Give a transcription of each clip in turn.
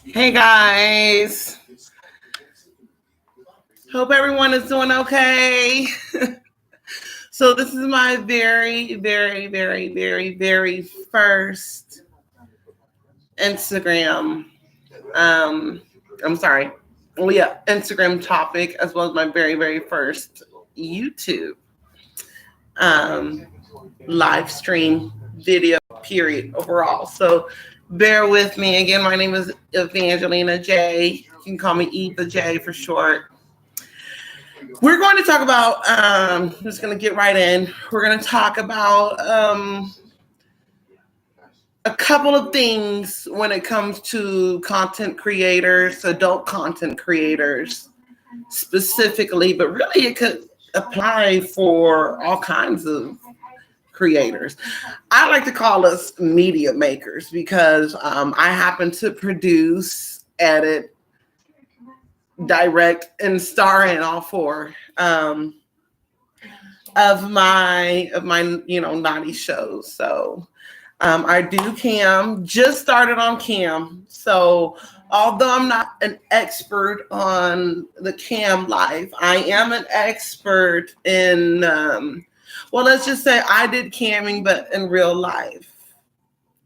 Hey guys, hope everyone is doing okay. So this is my very first Instagram. Um, I'm sorry. Well, yeah, Instagram topic as well as my very first YouTube um, live stream video. Period. Overall. So bear with me again. My name is Evangelina J. You can call me Eva J for short. We're going to talk about, I'm just going to get right in. We're going to talk about a couple of things when it comes to content creators, adult content creators specifically, but really it could apply for all kinds of creators. I like to call us media makers because I happen to produce, edit, direct, and star in all four. Of my naughty shows. So I do cam. Just started on cam. So although I'm not an expert on the cam life, I am an expert in. Well, let's just say I did camming, but in real life,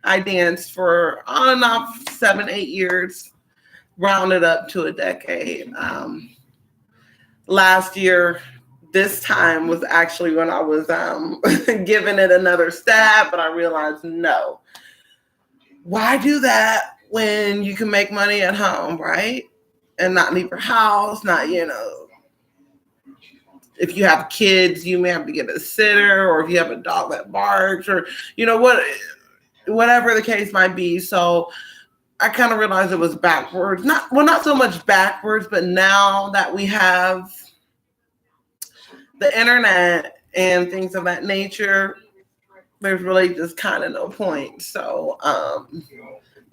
I danced for on and off 7, 8 years, rounded up to a decade. Last year, this time was actually when I was giving it another stab, but I realized no. Why do that when you can make money at home, right? And not leave your house, not, if you have kids, you may have to get a sitter, or if you have a dog that barks, or, whatever the case might be. So I kind of realized it was backwards. Not so much backwards, but now that we have the internet and things of that nature, there's really just kind of no point. So,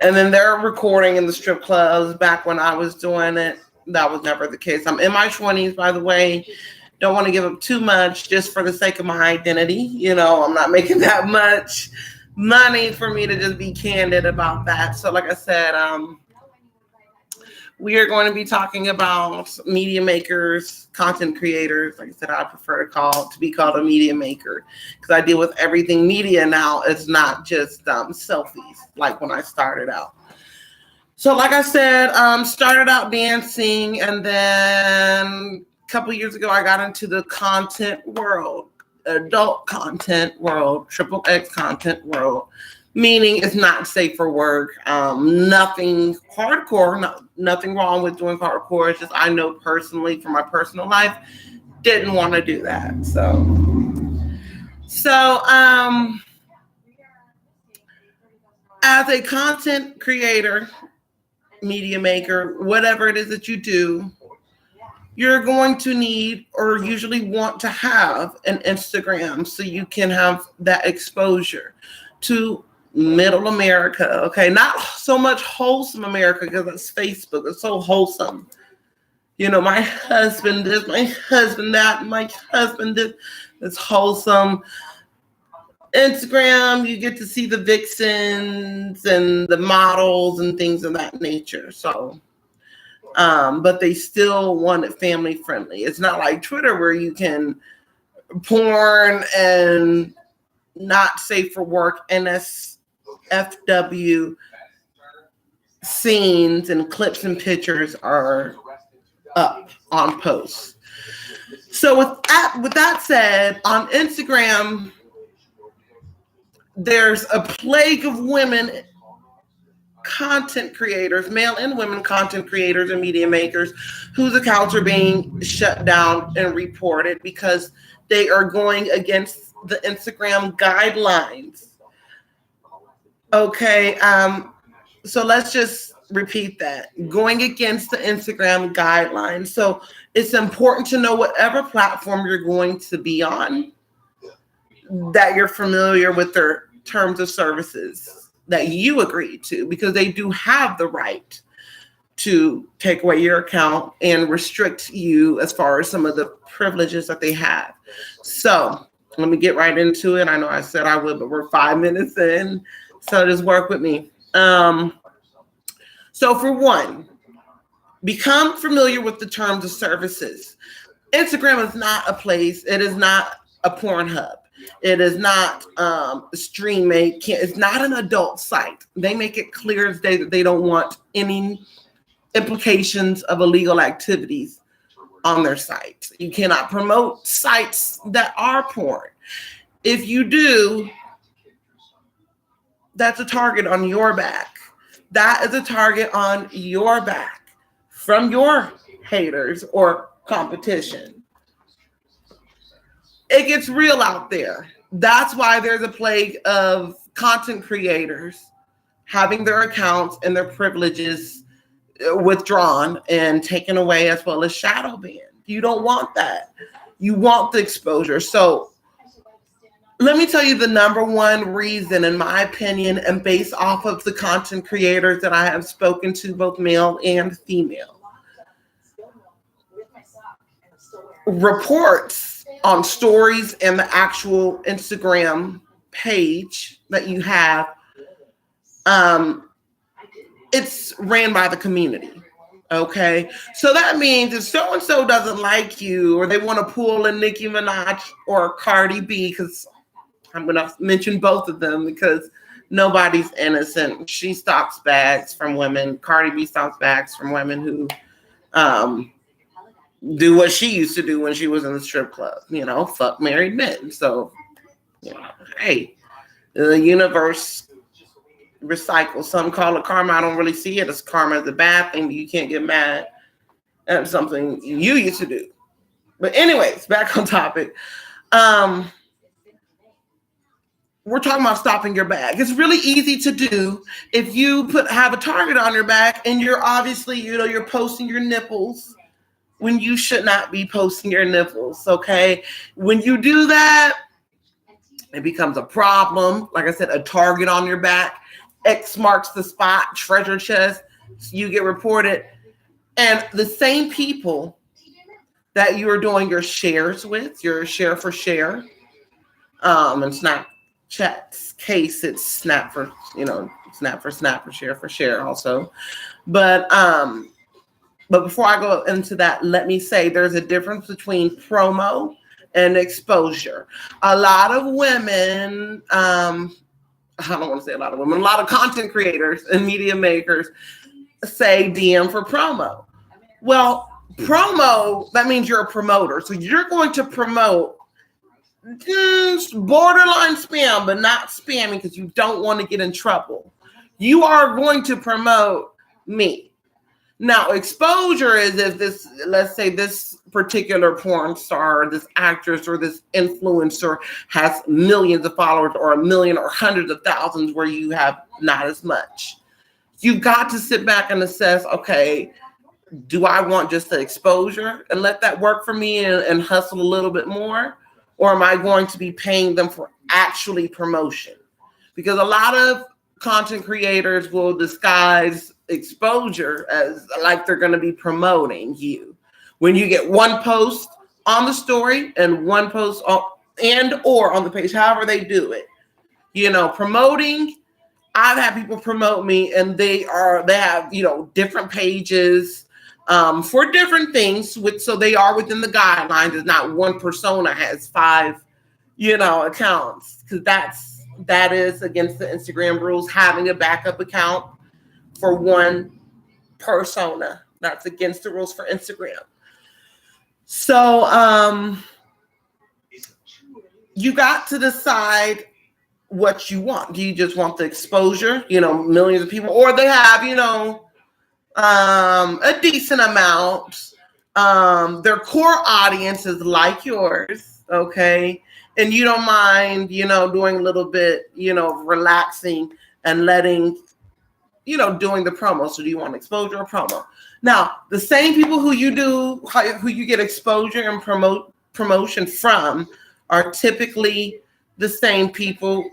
and then they're recording in the strip clubs. Back when I was doing it, that was never the case. I'm in my 20s, by the way. Don't want to give up too much just for the sake of my identity. I'm not making that much money for me to just be candid about that. So, like I said, we are going to be talking about media makers, content creators. Like I said, I prefer to be called a media maker because I deal with everything media now. It's not just selfies like when I started out. So like I said, started out dancing, and then a couple years ago, I got into the content world, adult content world, XXX content world. Meaning it's not safe for work. Nothing hardcore, nothing wrong with doing hardcore. It's just I know personally from my personal life, didn't want to do that. So as a content creator, media maker, whatever it is that you do, you're going to need or usually want to have an Instagram so you can have that exposure to middle America, okay? Not so much wholesome America because it's Facebook. It's so wholesome. My husband this, my husband that, my husband this. It's wholesome. Instagram, you get to see the vixens and the models and things of that nature. So, but they still want it family friendly. It's not like Twitter where you can porn and not safe for work NSFW scenes and clips and pictures are up on posts. So with that said, on Instagram, there's a plague of women content creators, male and women content creators and media makers, whose accounts are being shut down and reported because they are going against the Instagram guidelines. Okay, so let's just repeat that. Going against the Instagram guidelines. So it's important to know whatever platform you're going to be on, that you're familiar with their terms of services that you agreed to, because they do have the right to take away your account and restrict you as far as some of the privileges that they have. So let me get right into it. I know I said I would, but we're 5 minutes in, so just work with me. So for one, become familiar with the terms of services. Instagram is not a place. It is not a porn hub. It is not a stream. It's not an adult site. They make it clear as day that they don't want any implications of illegal activities on their sites. You cannot promote sites that are porn. If you do, that's a target on your back. That is a target on your back from your haters or competition. It gets real out there. That's why there's a plague of content creators having their accounts and their privileges withdrawn and taken away, as well as shadow banned. You don't want that. You want the exposure. So let me tell you the number one reason, in my opinion, and based off of the content creators that I have spoken to, both male and female. Reports on stories and the actual Instagram page that you have, it's ran by the community. Okay, so that means if so-and-so doesn't like you, or they want to pull a Nicki Minaj or Cardi B, because I'm going to mention both of them because nobody's innocent. She stocks bags from women. Cardi B stocks bags from women who do what she used to do when she was in the strip club, fuck married men. So, hey, the universe recycles. Some call it karma. I don't really see it as karma as a bad thing, but you can't get mad at something you used to do. But anyways, back on topic. We're talking about stopping your bag. It's really easy to do if you have a target on your back and you're obviously, you're posting your nipples when you should not be posting your nipples, okay? When you do that, it becomes a problem. Like I said, a target on your back. X marks the spot, treasure chest. You get reported. And the same people that you are doing your shares with, your share for share, and Snapchat's case, it's snap for snap or share for share also. But before I go into that, let me say there's a difference between promo and exposure. A lot of women, I don't want to say a lot of women, a lot of content creators and media makers say DM for promo. Well, promo, that means you're a promoter. So you're going to promote borderline spam, but not spamming because you don't want to get in trouble. You are going to promote me. Now, exposure is if this, let's say this particular porn star, this actress or this influencer has millions of followers, or 1 million or hundreds of thousands, where you have not as much. You've got to sit back and assess, okay, do I want just the exposure and let that work for me and hustle a little bit more? Or am I going to be paying them for actually promotion? Because a lot of content creators will disguise exposure as like they're going to be promoting you. When you get one post on the story and one post or on the page, however they do it, promoting. I've had people promote me and they have, different pages for different things, so they are within the guidelines. It's not one persona has 5, accounts, because that is against the Instagram rules, having a backup account for one persona. That's against the rules for Instagram. So you got to decide what you want. Do you just want the exposure, millions of people, or they have, a decent amount. Their core audience is like yours, okay? And you don't mind, doing a little bit, relaxing and letting, doing the promo. So do you want exposure or promo? Now, the same people who you get exposure and promotion from are typically the same people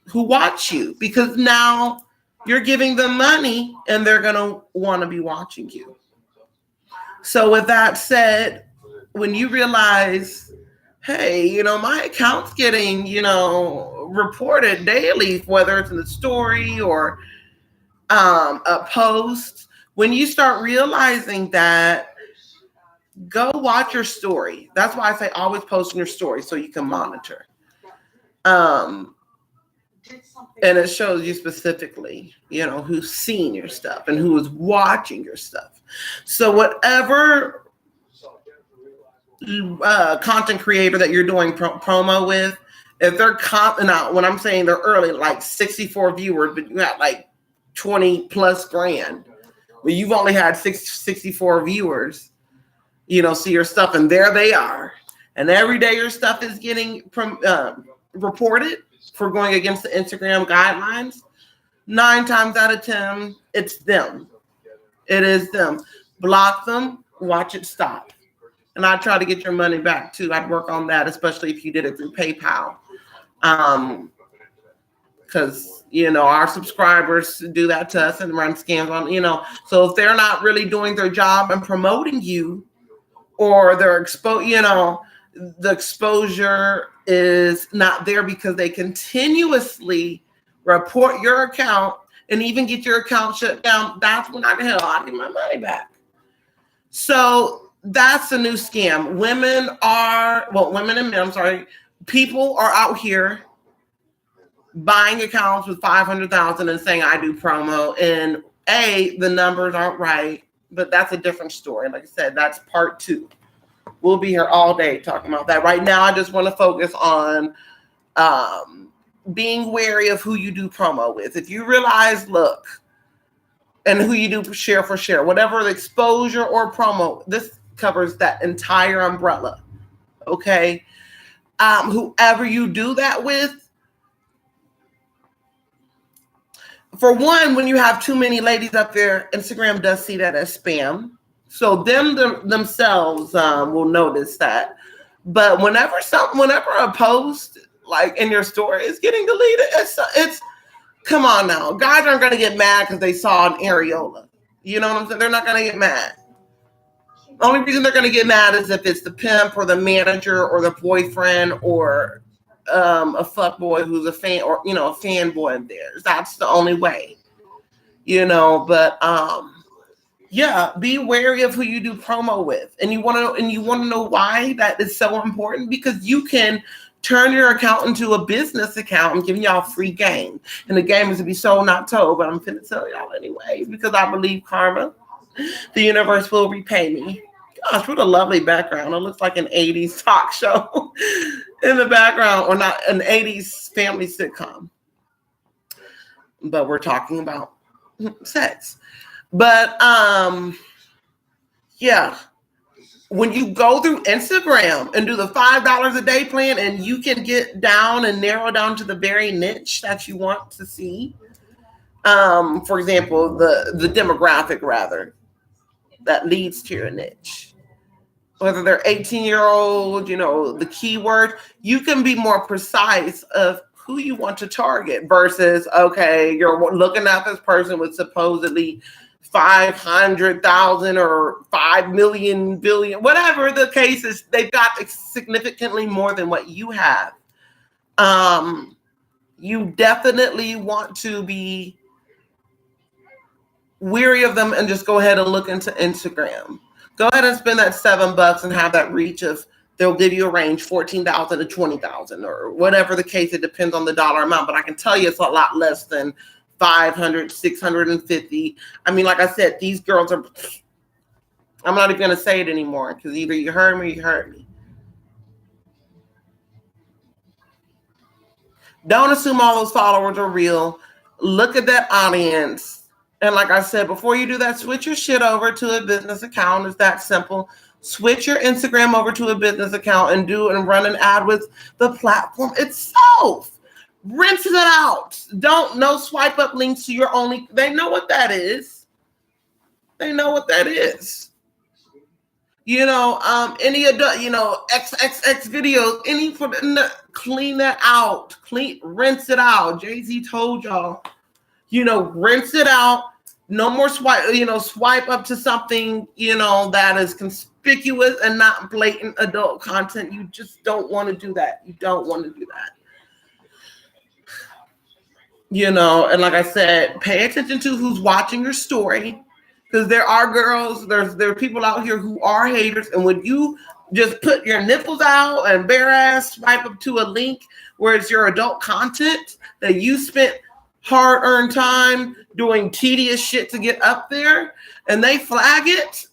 who watch you, because now you're giving them money and they're going to want to be watching you. So with that said, when you realize, hey, my account's getting, reported daily, whether it's in the story or a post, when you start realizing that, go watch your story. That's why I say always post in your story so you can monitor. And it shows you specifically, who's seeing your stuff and who is watching your stuff. So whatever content creator that you're doing promo with, if they're now, when I'm saying they're early, like 64 viewers, but you got like 20 plus grand, well, you've only had 64 viewers, see your stuff, and there they are. And every day your stuff is getting reported for going against the Instagram guidelines. 9 times out of 10, it's them. It is them. Block them, watch it stop. And I try to get your money back too. I'd work on that, especially if you did it through PayPal. Because, our subscribers do that to us and run scams on, So if they're not really doing their job and promoting you, or they're the exposure is not there because they continuously report your account and even get your account shut down, that's when I get my money back. So that's a new scam. Women and men, I'm sorry, people are out here buying accounts with 500,000 and saying I do promo, and the numbers aren't right, but that's a different story. Like I said, that's part 2. We'll be here all day talking about that. Right now, I just want to focus on being wary of who you do promo with. If you realize, look, and who you do share for share, whatever the exposure or promo, this covers that entire umbrella. Okay? Whoever you do that with, for one, when you have too many ladies up there, Instagram does see that as spam. So themselves will notice that. But whenever a post like in your story is getting deleted, it's come on now. Guys aren't going to get mad because they saw an areola. You know what I'm saying? They're not going to get mad. The only reason they're going to get mad is if it's the pimp or the manager or the boyfriend or a fuckboy who's a fan, or a fanboy of theirs. That's the only way. But yeah, be wary of who you do promo with. And you want to know why that is so important, because you can turn your account into a business account and giving y'all free game. And the game is to be sold, not told, but I'm finna tell y'all anyways, because I believe karma, the universe will repay me. Gosh, what a lovely background. It looks like an 80s talk show in the background, or not an 80s family sitcom. But we're talking about sex. But yeah, when you go through Instagram and do the $5 a day plan, and you can get down and narrow down to the very niche that you want to see. For example, the demographic rather that leads to your niche. Whether they're 18-year-old, the keyword, you can be more precise of who you want to target versus, okay, you're looking at this person with supposedly 500,000 or 5 million billion, whatever the case is, they've got significantly more than what you have. You definitely want to be weary of them and just go ahead and look into Instagram. Go ahead and spend that $7 and have that reach of, they'll give you a range 14,000 to 20,000 or whatever the case. It depends on the dollar amount, but I can tell you it's a lot less than 500, 650. I mean, like I said, these girls are, I'm not even going to say it anymore, because either you heard me or you heard me. Don't assume all those followers are real. Look at that audience. And like I said, before you do that, switch your shit over to a business account. It's that simple. Switch your Instagram over to a business account and run an ad with the platform itself. Rinse it out. No swipe up links to your only. They know what that is. Any XXX videos, clean that out. Rinse it out. Jay-Z told y'all, rinse it out. No more swipe up to something, that is conspicuous and not blatant adult content. You just don't want to do that. You don't want to do that. And like I said, pay attention to who's watching your story, because there are girls, there are people out here who are haters, and when you just put your nipples out and bare ass swipe up to a link where it's your adult content that you spent hard-earned time doing tedious shit to get up there, and they flag it,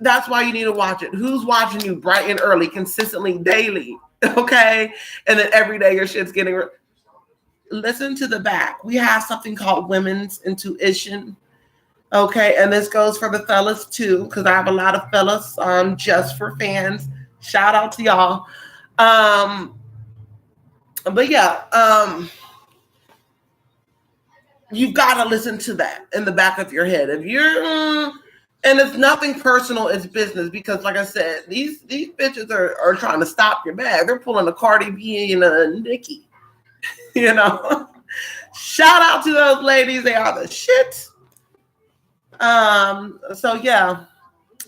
that's why you need to watch it. Who's watching you bright and early, consistently, daily, okay? And then every day your shit's getting listen to the back. We have something called women's intuition. Okay, and this goes for the fellas too, because I have a lot of fellas just for fans. Shout out to y'all. But yeah, you've got to listen to that in the back of your head. If you're and it's nothing personal, it's business, because like I said, these bitches are trying to stop your bag. They're pulling a Cardi B and a Nicki. Shout out to those ladies. They are the shit. So yeah,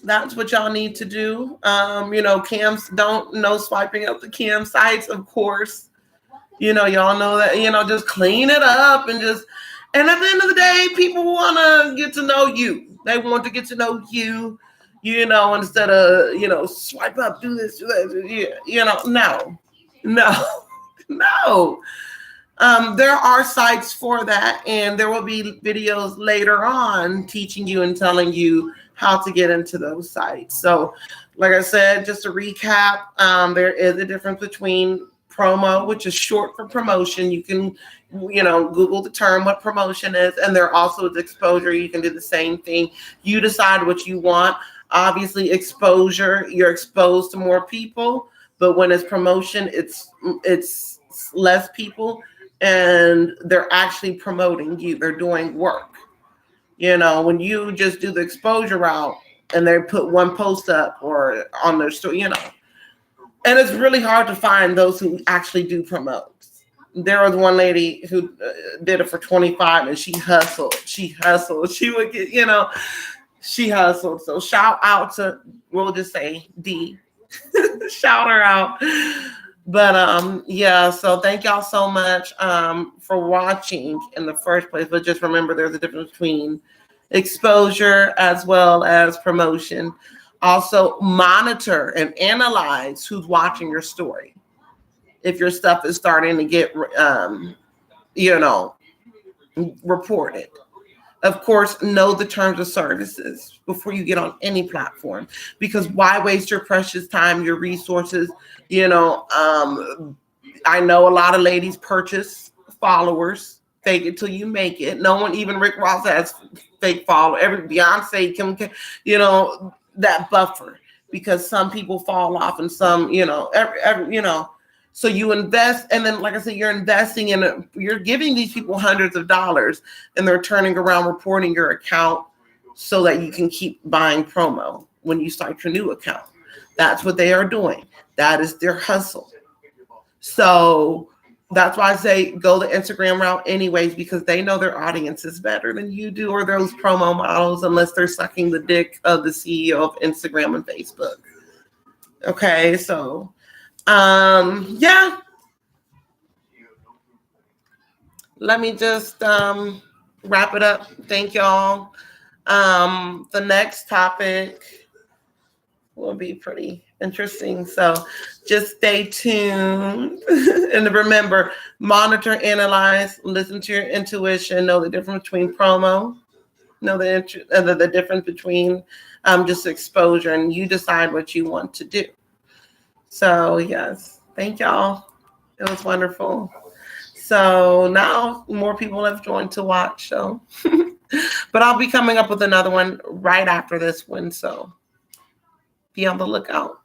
that's what y'all need to do. Cams don't know swiping up the cam sites, of course. Y'all know that, just clean it up and at the end of the day, people want to get to know you. They want to get to know you, instead of, swipe up, do this, do that. No. There are sites for that, and there will be videos later on teaching you and telling you how to get into those sites. So, like I said, just to recap, there is a difference between promo, which is short for promotion. You can, Google the term what promotion is, and there also is exposure. You can do the same thing. You decide what you want. Obviously, exposure, you're exposed to more people, but when it's promotion, it's less people. And they're actually promoting you. They're doing work. When you just do the exposure route and they put one post up or on their story, and it's really hard to find those who actually do promote. There was one lady who did it for 25 and she hustled. She would get, she hustled. So shout out to, we'll just say D. Shout her out. But yeah, so thank y'all so much for watching in the first place. But just remember, there's a difference between exposure as well as promotion. Also, monitor and analyze who's watching your story. If your stuff is starting to get, reported. Of course, know the terms of services before you get on any platform, because why waste your precious time, your resources? I know a lot of ladies purchase followers, fake it till you make it. No one, even Rick Ross, has fake follow. Every Beyonce, Kim, that buffer, because some people fall off and some, so you invest, and then, like I said, you're investing in you're giving these people hundreds of dollars, and they're turning around reporting your account so that you can keep buying promo when you start your new account. That's what they are doing. That is their hustle. So that's why I say go the Instagram route anyways, because they know their audience is better than you do, or those promo models, unless they're sucking the dick of the CEO of Instagram and Facebook. Okay, so yeah. Let me just wrap it up. Thank y'all. The next topic will be pretty interesting. So just stay tuned. And remember, monitor, analyze, listen to your intuition, know the difference between promo, know the difference between just exposure, and you decide what you want to do. So yes, thank y'all. It was wonderful. So now more people have joined to watch. So, but I'll be coming up with another one right after this one. So be on the lookout.